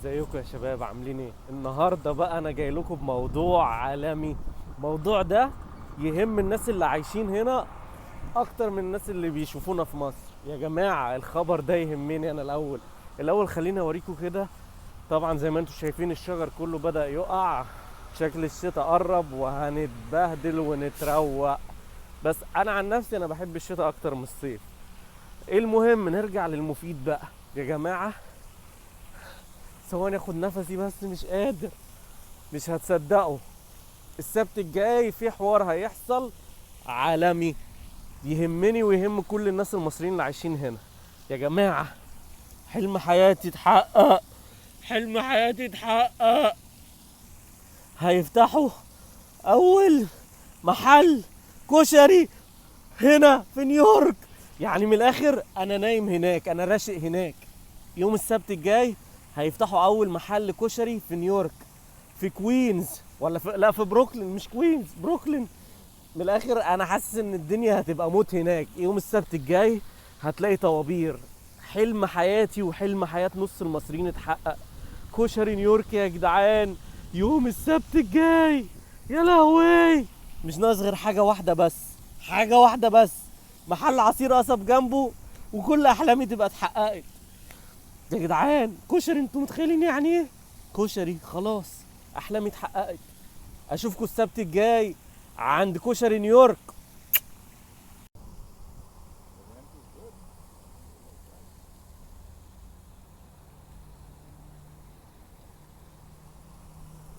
ازيكم يا شباب؟ عاملين ايه؟ النهارده بقى انا جاي لكم بموضوع عالمي. الموضوع ده يهم الناس اللي عايشين هنا اكتر من الناس اللي بيشوفونا في مصر. يا جماعة الخبر ده يهمني انا الاول خليني اوريكم كده. طبعا زي ما انتم شايفين الشجر كله بدأ يقع، شكل الشتاء قرب وهنتبهدل ونتروق. بس انا عن نفسي انا بحب الشتاء اكتر من الصيف. المهم نرجع للمفيد بقى يا جماعة. ثواني اخد نفسي بس، مش قادر. مش هتصدقوا، السبت الجاي في حوار هيحصل عالمي يهمني ويهم كل الناس المصريين اللي عايشين هنا. يا جماعة حلم حياتي اتحقق، حلم حياتي اتحقق. هيفتحوا اول محل كشري هنا في نيويورك. يعني من الاخر انا نايم هناك، انا راشق هناك. يوم السبت الجاي هيفتحوا اول محل كشري في نيويورك، في كوينز ولا لا في بروكلين، مش كوينز، بروكلين. من الاخر انا حاسس ان الدنيا هتبقى موت هناك. يوم السبت الجاي هتلاقي طوابير. حلم حياتي وحلم حياة نص المصريين اتحقق. كشري نيويورك يا جدعان يوم السبت الجاي. يا لهوي، مش ناقص غير حاجة واحدة بس، حاجة واحدة بس، محل عصير قصب جنبه وكل احلامي تبقى اتحققت. يا جدعان كشري، انتوا متخيلين يعني ايه كشري؟ خلاص احلامي اتحققت. اشوفكم السبت الجاي عند كشري نيويورك.